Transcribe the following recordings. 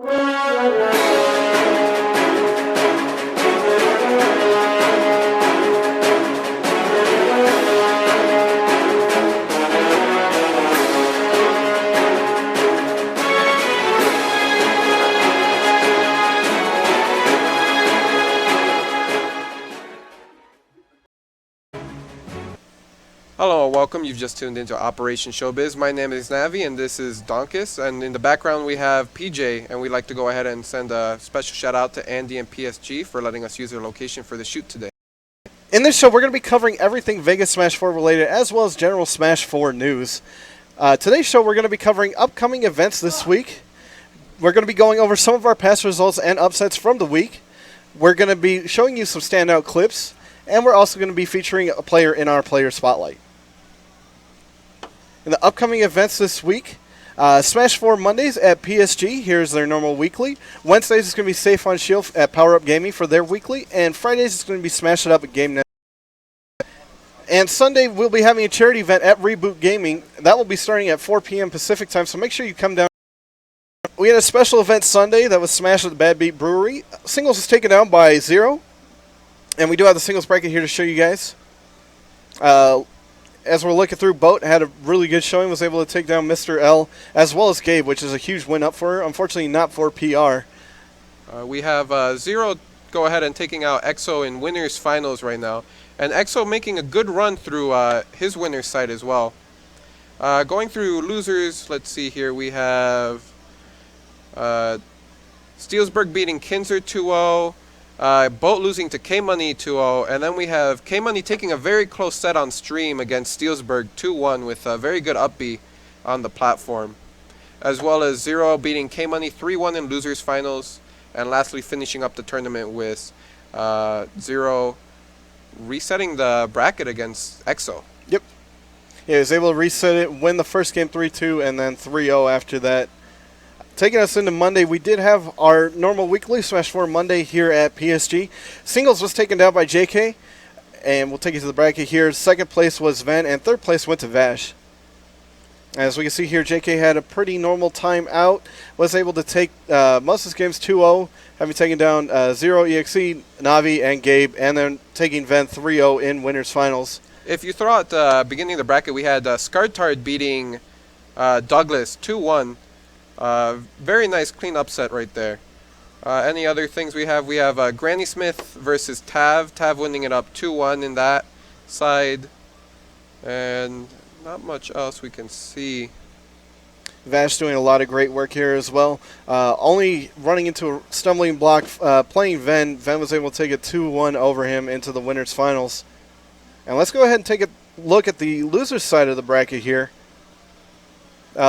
Hello and welcome. You've just tuned into Operation Showbiz. My name is Navi and this is Donkus. And in the background we have PJ, and we'd like to go ahead and send a special shout out to Andy and PSG for letting us use their location for the shoot today. In this show, we're going to be covering everything Vegas Smash 4 related, as well as general Smash 4 news. Today's show, we're going to be covering upcoming events this week. We're going to be going over some of our past results and upsets from the week. We're going to be showing you some standout clips, and we're also going to be featuring a player in our player spotlight. In the upcoming events this week, Smash 4 Mondays at PSG, here's their normal weekly. Wednesdays is going to be Safe on Shield at Power Up Gaming for their weekly. And Fridays is going to be Smash It Up at GameNet. And Sunday, we'll be having a charity event at Reboot Gaming. That will be starting at 4 p.m. Pacific time, so make sure you come down. We had a special event Sunday that was Smash at the Bad Beat Brewery. Singles was taken down by 0. And we do have the singles bracket here to show you guys. As we're looking through, Boat had a really good showing, was able to take down Mr. L, as well as Gabe, which is a huge win up for her. Unfortunately, not for PR. We have Zero go ahead and taking out EXO in winners finals right now. And EXO making a good run through his winners side as well. Going through losers, let's see here. We have Steelsberg beating Kinzer 2-0. Boat losing to K-Money 2-0, and then we have K-Money taking a very close set on stream against Steelsberg 2-1 with a very good up B on the platform, as well as Zero beating K-Money 3-1 in losers finals, and lastly finishing up the tournament with Zero resetting the bracket against EXO. Yep. Yeah, he was able to reset it, win the first game 3-2, and then 3-0 after that. Taking us into Monday, we did have our normal weekly Smash 4 Monday here at PSG. Singles was taken down by JK, and we'll take you to the bracket here. Second place was Ven, and third place went to Vash. As we can see here, JK had a pretty normal time out, was able to take most of his games 2-0, having taken down Zero, EXE, Navi, and Gabe, and then taking Ven 3-0 in winners finals. If you throw out the beginning of the bracket, we had Scartard beating Douglas 2-1. Very nice clean upset right there. Any other things we have? We have Granny Smith versus Tav. Tav winning it up 2-1 in that side. And not much else we can see. Vash doing a lot of great work here as well. Only running into a stumbling block playing Ven. Ven was able to take a 2-1 over him into the winners finals. And let's go ahead and take a look at the losers side of the bracket here.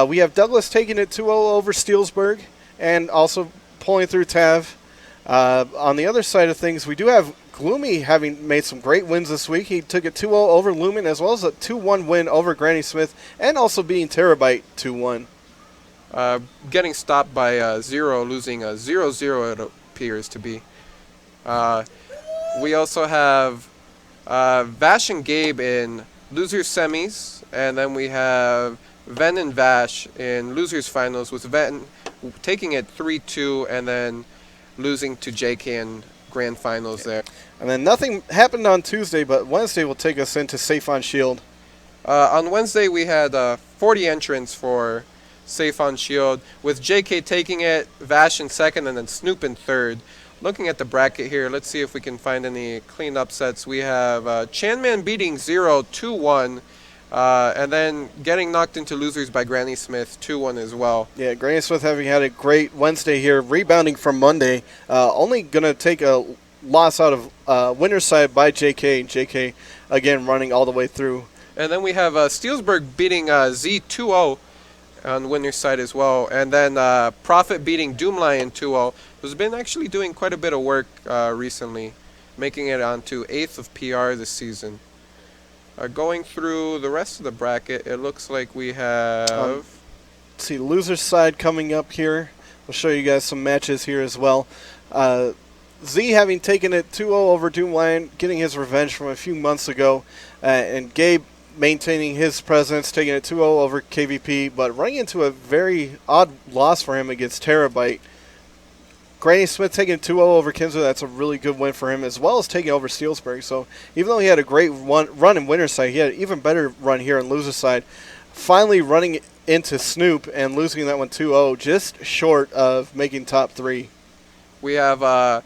We have Douglas taking it 2-0 over Steelsberg and also pulling through Tav. On the other side of things, we do have Gloomy having made some great wins this week. He took it 2-0 over Lumen, as well as a 2-1 win over Granny Smith, and also beating Terabyte 2-1. Getting stopped by Zero, losing 0-0 it appears to be. We also have Vash and Gabe in losers semis, and then we have Ven and Vash in losers finals, with Ven taking it 3-2 and then losing to JK in grand finals there. And then nothing happened on Tuesday, but Wednesday will take us into Safe on Shield. On Wednesday we had 40 entrants for Safe on Shield, with JK taking it, Vash in second, and then Snoop in third. Looking at the bracket here, let's see if we can find any clean upsets. We have Chanman beating Zero 2-1. And then getting knocked into losers by Granny Smith 2-1 as well. Yeah, Granny Smith having had a great Wednesday here, rebounding from Monday. Only going to take a loss out of winner's side by JK. JK, again, running all the way through. And then we have Steelsberg beating Z 2-0 on winner's side as well. And then Prophet beating Doomlion 2-0, who's been actually doing quite a bit of work recently, making it onto 8th of PR this season. Going through the rest of the bracket, it looks like we have... let's see, loser's side coming up here. We'll show you guys some matches here as well. Z having taken it 2-0 over Doomlion, getting his revenge from a few months ago. And Gabe maintaining his presence, taking it 2-0 over KVP, but running into a very odd loss for him against Terabyte. Granny Smith taking 2-0 over Kinzer. That's a really good win for him, as well as taking over Steelsburg. So even though he had a great run in winner's side, he had an even better run here in loser's side. Finally running into Snoop and losing that one 2-0, just short of making top 3. We have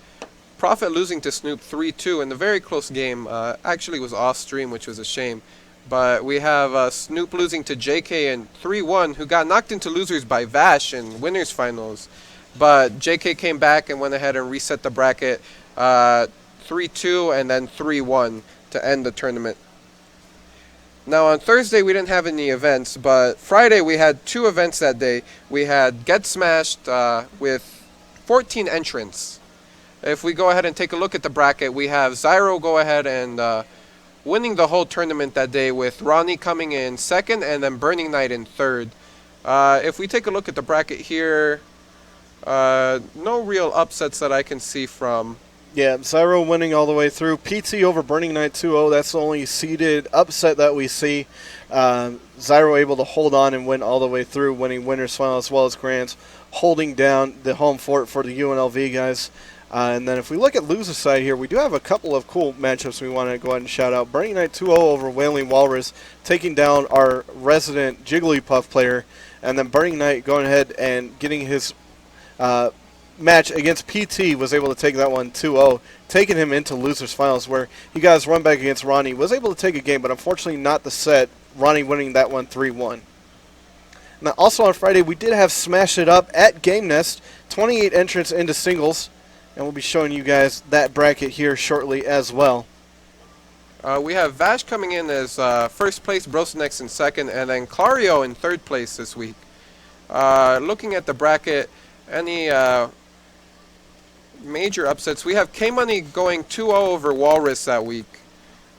Prophet losing to Snoop 3-2 in the very close game. Actually was off stream, which was a shame. But we have Snoop losing to JK in 3-1, who got knocked into losers by Vash in winners finals. But JK came back and went ahead and reset the bracket 3-2 and then 3-1 to end the tournament. Now on Thursday we didn't have any events, but Friday we had 2 events that day. We had Get Smashed with 14 entrants. If we go ahead and take a look at the bracket, we have Zyro go ahead and winning the whole tournament that day, with Ronnie coming in second and then Burning Knight in third. If we take a look at the bracket here, no real upsets that I can see from. Yeah, Zyro winning all the way through. PT over Burning Knight 2-0. That's the only seeded upset that we see. Zyro able to hold on and win all the way through, winning winners final as well as grands, holding down the home fort for the UNLV guys. And then if we look at loser side here, we do have a couple of cool matchups we want to go ahead and shout out. Burning Knight 2-0 over Wailing Walrus, taking down our resident Jigglypuff player. And then Burning Knight going ahead and getting his match against PT, was able to take that one 2-0, taking him into losers finals, where he got his run back against Ronnie, was able to take a game, but unfortunately not the set. Ronnie winning that one 3-1. Now also on Friday, we did have Smash It Up at Game Nest, 28 entrants into singles. And we'll be showing you guys that bracket here shortly as well. We have Vash coming in as first place, Brosenex in second, and then Clario in third place this week. Looking at the bracket, any major upsets? We have K-Money going 2-0 over Walrus that week.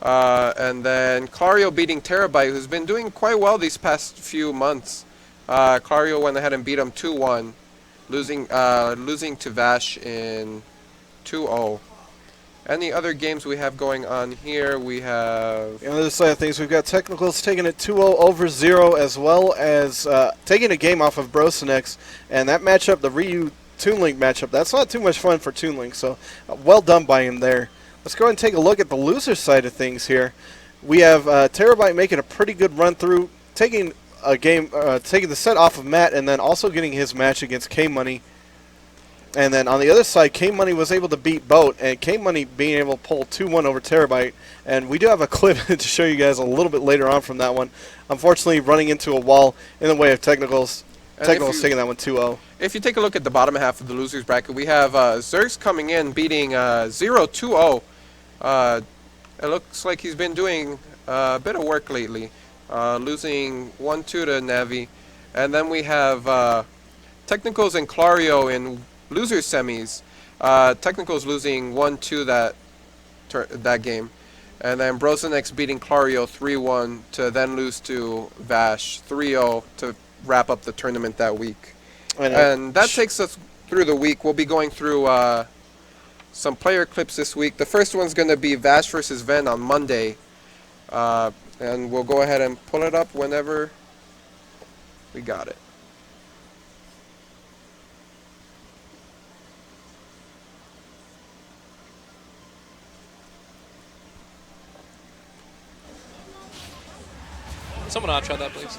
And then Clario beating Terabyte, who's been doing quite well these past few months. Clario went ahead and beat him 2-1. Losing to Vash in 2-0. Any other games we have going on here? We have... On the other side of things, we've got Technicals taking it 2-0 over Zero, as well as taking a game off of Brosenex. And that matchup, the Ryu Toon Link matchup, that's not too much fun for Toon Link, so well done by him there. Let's go ahead and take a look at the loser side of things here. We have Terabyte making a pretty good run through, taking a game, taking the set off of Matt, and then also getting his match against K-Money. And then on the other side, K-Money was able to beat Boat, and K-Money being able to pull 2-1 over Terabyte. And we do have a clip to show you guys a little bit later on from that one. Unfortunately, running into a wall in the way of Technicals. Technicals taking that one 2-0. If you take a look at the bottom half of the losers bracket, we have Zerx coming in, beating Zero 2-0. It looks like he's been doing a bit of work lately. Losing 1-2 to Navi. And then we have Technicals and Clario in loser semis. Technicals losing 1-2 that game. And then Brosenex beating Clario 3-1 to then lose to Vash 3-0 to wrap up the tournament that week. And that takes us through the week. We'll be going through some player clips this week. The first one's going to be Vash versus Ven on Monday. And we'll go ahead and pull it up whenever we got it. Someone ought to try that, please.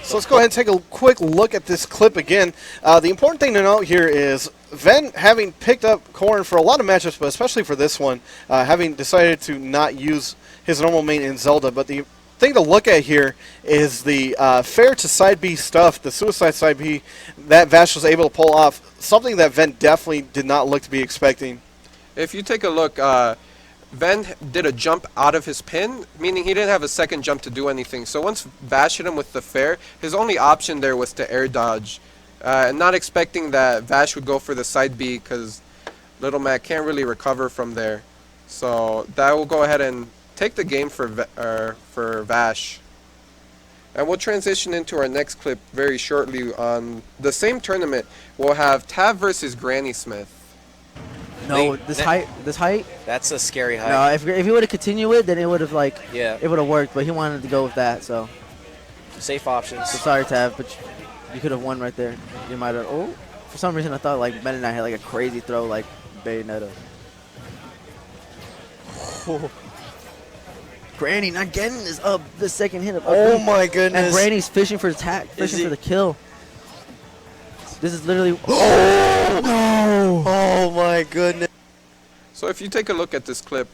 So let's go ahead and take a quick look at this clip again. The important thing to note here is Ven, having picked up Corrin for a lot of matchups, but especially for this one, having decided to not use his normal main in Zelda. But the thing to look at here is the fair to side B stuff, the suicide side B, that Vash was able to pull off. Something that Ven definitely did not look to be expecting. If you take a look, Ven did a jump out of his pin, meaning he didn't have a second jump to do anything. So once Vash hit him with the fair, his only option there was to air dodge. Not expecting that Vash would go for the side B, because Little Mac can't really recover from there. So that will go ahead and take the game for Vash. And we'll transition into our next clip very shortly. On the same tournament, we'll have Tav versus Granny Smith. No, this height. That's a scary height. No, if he would have continued it, then it would have Yeah. it would have worked. But he wanted to go with that, so. Safe options. So sorry, Tav, but you could have won right there. You might have. Oh. For some reason, I thought like Meta Knight had like a crazy throw like Bayonetta. Oh. Granny not getting this up. The second hit of up. Oh my goodness. And Granny's fishing for fishing for the kill. This is literally. Oh No! Oh my goodness. So if you take a look at this clip,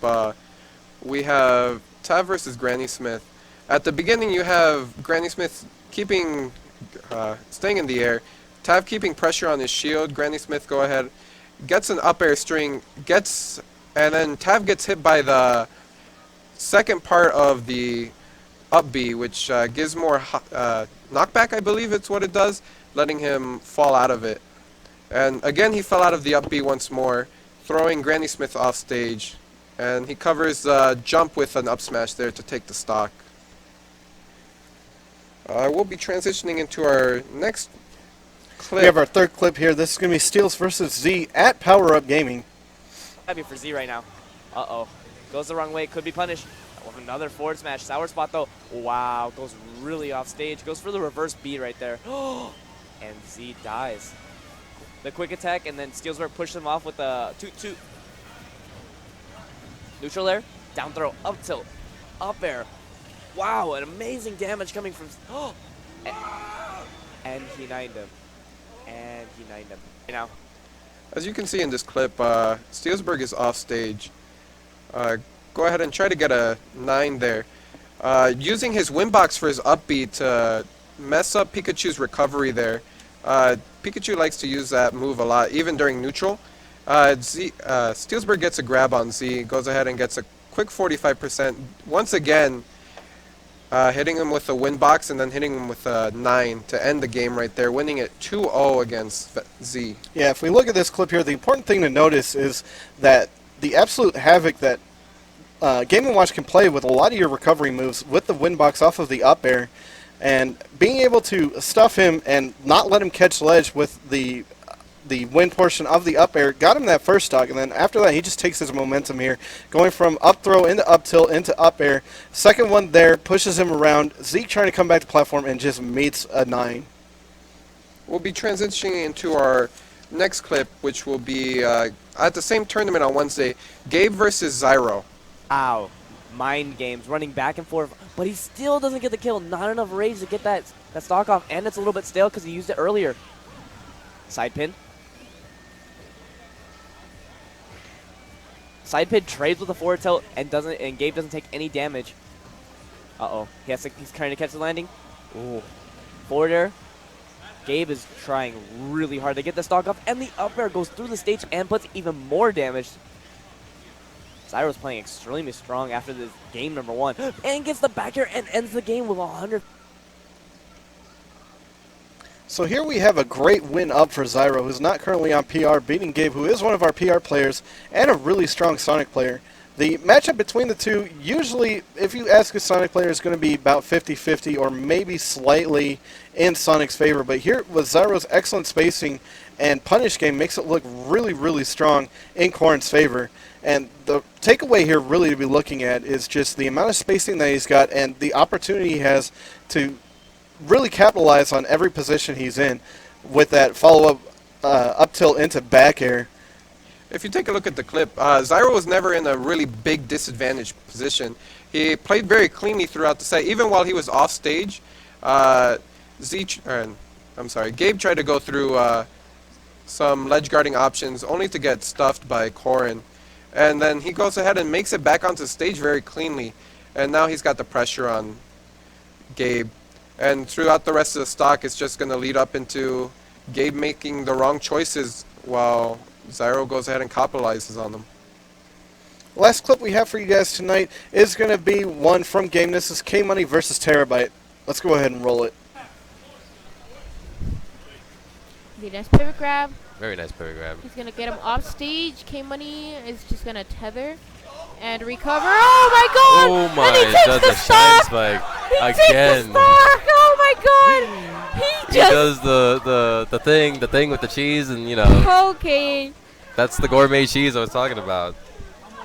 we have Tav versus Granny Smith. At the beginning, you have Granny Smith keeping, staying in the air. Tav keeping pressure on his shield. Granny Smith go ahead, gets an up air string, and then Tav gets hit by the second part of the up B, which gives more knockback, I believe it's what it does, letting him fall out of it. And again, he fell out of the up B once more, throwing Granny Smith off stage. And he covers jump with an up smash there to take the stock. We'll be transitioning into our next clip. We have our third clip here. This is going to be Steels versus Z at Power Up Gaming. Happy for Z right now. Uh-oh. Goes the wrong way. Could be punished. With another forward smash. Sour spot, though. Wow. Goes really off stage. Goes for the reverse B right there. And Z dies. The quick attack, and then Steelsberg pushes him off with a toot. Neutral air. Down throw. Up tilt. Up air. Wow. An amazing damage coming from... And he nined him. You know. As you can see in this clip, Steelsberg is off stage. Go ahead and try to get a 9 there. Using his windbox for his up B to mess up Pikachu's recovery there. Pikachu likes to use that move a lot, even during neutral. Steelsberg gets a grab on Z, goes ahead and gets a quick 45%. Once again, hitting him with a windbox and then hitting him with a 9 to end the game right there, winning it 2-0 against Z. Yeah, if we look at this clip here, the important thing to notice is that the absolute havoc that Game & Watch can play with a lot of your recovery moves with the windbox off of the up air, and being able to stuff him and not let him catch ledge with the wind portion of the up air got him that first stock, and then after that he just takes his momentum here, going from up throw into up tilt into up air. Second one there pushes him around. Zeke trying to come back to platform and just meets a 9. We'll be transitioning into our next clip, which will be at the same tournament on Wednesday, Gabe versus Zyro. Ow. Mind games, running back and forth, but he still doesn't get the kill. Not enough rage to get that stock off, and it's a little bit stale because he used it earlier. Side pin. Side pin trades with a forward tilt and Gabe doesn't take any damage. Uh-oh. He's trying to catch the landing. Ooh. Forward air. Gabe is trying really hard to get the stock off, and the up air goes through the stage and puts even more damage. Zyro's playing extremely strong after this game number 1, and gets the back air and ends the game with 100. So here we have a great win up for Zyro, who's not currently on PR, beating Gabe, who is one of our PR players and a really strong Sonic player. The matchup between the two, usually, if you ask a Sonic player, is going to be about 50-50 or maybe slightly in Sonic's favor. But here with Zyro's excellent spacing and punish game makes it look really, really strong in Corrin's favor. And the takeaway here really to be looking at is just the amount of spacing that he's got and the opportunity he has to really capitalize on every position he's in with that follow-up up tilt into back air. If you take a look at the clip, Zyro was never in a really big disadvantaged position. He played very cleanly throughout the set, even while he was off stage. Gabe tried to go through some ledge guarding options, only to get stuffed by Corrin. And then he goes ahead and makes it back onto stage very cleanly. And now he's got the pressure on Gabe. And throughout the rest of the stock, it's just going to lead up into Gabe making the wrong choices while Zyro goes ahead and capitalizes on them. Last clip we have for you guys tonight is going to be one from Game. This is K-Money versus Terabyte. Let's go ahead and roll it. The nice pivot grab. Very nice pivot grab. He's going to get him off stage. K-Money is just going to tether and recover. Oh, my God! Oh, my. And he takes the stock! Spike He again. takes the stock! Oh, my God! He does the thing with the cheese, and, you know. Okay. That's the gourmet cheese I was talking about.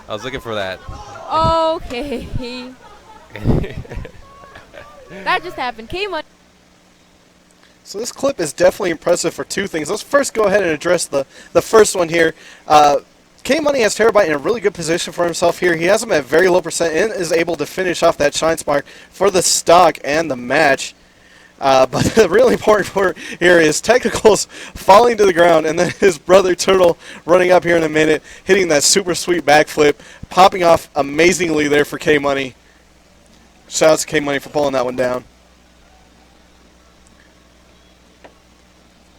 I was looking for that. Okay. That just happened. K-Money. So So this clip is definitely impressive for two things. Let's first go ahead and address the first one here. K-Money has Terabyte in a really good position for himself here. He has him at very low percent and is able to finish off that Shine Spark for the stock and the match. But the really important part here is technicals falling to the ground, and then his brother Turtle running up here in a minute, hitting that super sweet backflip, popping off amazingly there for K-Money. Shout out to K-Money for pulling that one down.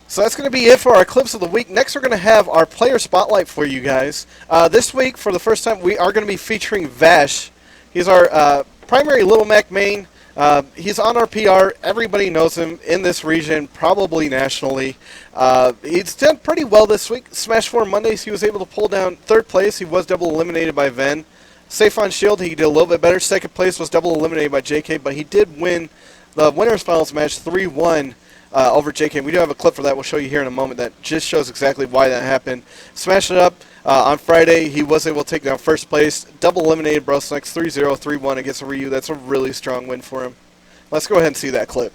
So that's going to be it for our clips of the week. Next, we're going to have our player spotlight for you guys. This week, for the first time, we are going to be featuring Vash. He's our primary Little Mac main. He's on our PR. Everybody knows him in this region, probably nationally. He's done pretty well this week. Smash 4 Mondays, he was able to pull down third place. He was double eliminated by Ven. Safe on Shield, he did a little bit better. Second place was double eliminated by JK, but he did win the winners finals match 3-1 over JK. We do have a clip for that we'll show you here in a moment that just shows exactly why that happened. Smash it up. On Friday, he was able to take down first place. Double eliminated Brosnex 3-0, 3-1 against Ryu. That's a really strong win for him. Let's go ahead and see that clip.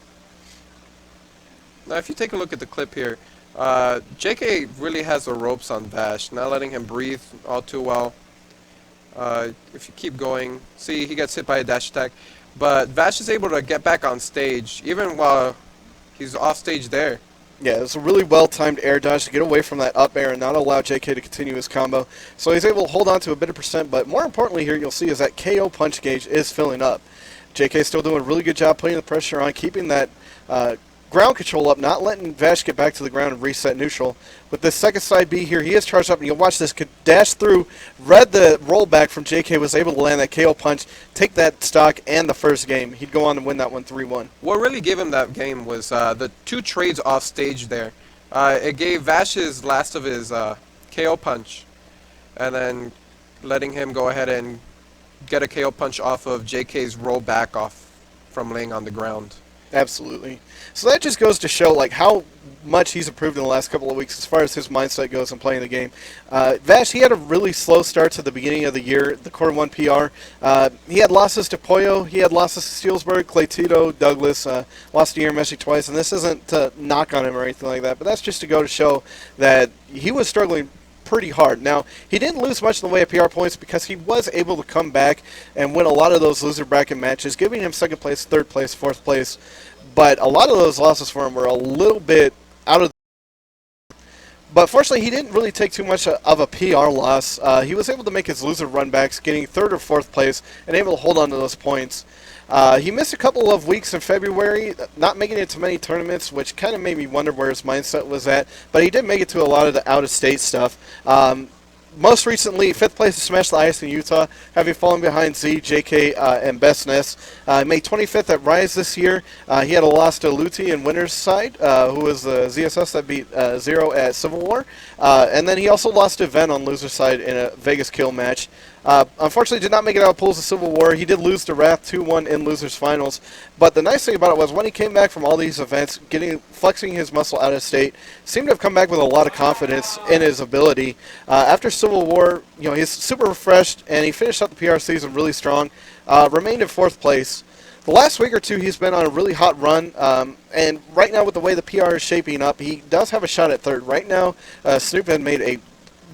Now, if you take a look at the clip here, JK really has the ropes on Vash, not letting him breathe all too well. If you keep going, see, he gets hit by a dash attack. But Vash is able to get back on stage, even while he's off stage there. Yeah, it was a really well-timed air dodge to get away from that up air and not allow JK to continue his combo. So he's able to hold on to a bit of percent, but more importantly here you'll see is that KO punch gauge is filling up. JK still doing a really good job putting the pressure on, keeping that ground control up, not letting Vash get back to the ground and reset neutral. With this second side B here, he is charged up, and you'll watch this, could dash through, read the rollback from JK, was able to land that KO punch, take that stock and the first game. He'd go on to win that one 3-1. What really gave him that game was the two trades off stage there. It gave Vash his last of his KO punch, and then letting him go ahead and get a KO punch off of JK's rollback off from laying on the ground. Absolutely. So that just goes to show like how much he's improved in the last couple of weeks as far as his mindset goes and playing the game. Vash, he had a really slow start to the beginning of the year, the quarter 1 PR. He had losses to Pollo, he had losses to Steelsburg, Claytito, Douglas, lost to Messi twice, and this isn't to knock on him or anything like that, but that's just to go to show that he was struggling pretty hard. Now, he didn't lose much in the way of PR points because he was able to come back and win a lot of those loser bracket matches, giving him second place, third place, fourth place. But a lot of those losses for him were a little bit out of the... But fortunately, he didn't really take too much of a PR loss. He was able to make his loser runbacks, getting third or fourth place, and able to hold on to those points. He missed a couple of weeks in February, not making it to many tournaments, which kind of made me wonder where his mindset was at. But he did make it to a lot of the out-of-state stuff. Most recently, 5th place to Smash the Ice in Utah, having fallen behind Z, JK, and Best Ness. Made 25th at Rise this year. He had a loss to Luti in winner's side, who was the ZSS that beat Zero at Civil War. And then he also lost to Ven on loser's side in a Vegas kill match. Unfortunately, did not make it out of pools of Civil War. He did lose to Wrath 2-1 in losers finals. But the nice thing about it was when he came back from all these events, flexing his muscle out of state, seemed to have come back with a lot of confidence in his ability. After Civil War, he's super refreshed, and he finished out the PR season really strong. Remained in 4th place. The last week or two, he's been on a really hot run, and right now with the way the PR is shaping up, he does have a shot at 3rd. Right now, Snoop had made a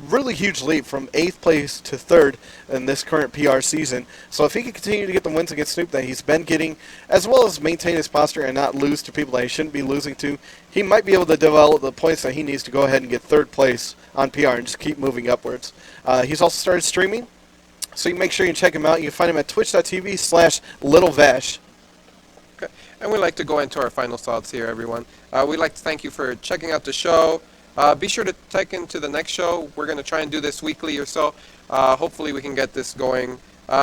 really huge leap from 8th place to 3rd in this current PR season. So if he can continue to get the wins against Snoop that he's been getting, as well as maintain his posture and not lose to people that he shouldn't be losing to, he might be able to develop the points that he needs to go ahead and get 3rd place on PR and just keep moving upwards. He's also started streaming, so you make sure you check him out. You can find him at twitch.tv/LittleVash. Okay. And we'd like to go into our final thoughts here, everyone. We'd like to thank you for checking out the show. Be sure to check into the next show. We're going to try and do this weekly or so. Hopefully we can get this going.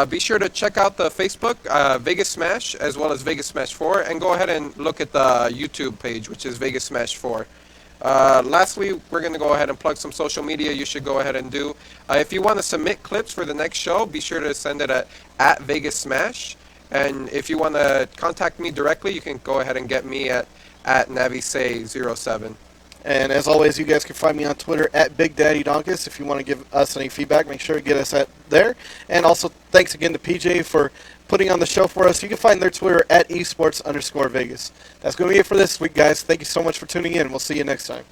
Be sure to check out the Facebook, Vegas Smash, as well as Vegas Smash 4, and go ahead and look at the YouTube page, which is Vegas Smash 4. Lastly, we're going to go ahead and plug some social media you should go ahead and do. If you want to submit clips for the next show, be sure to send it at Vegas Smash. And if you want to contact me directly, you can go ahead and get me at NaviSay07. And as always, you guys can find me on Twitter at Big Daddy Donkus. If you want to give us any feedback, make sure to get us at there. And also, thanks again to PJ for putting on the show for us. You can find their Twitter at esports_Vegas. That's going to be it for this week, guys. Thank you so much for tuning in. We'll see you next time.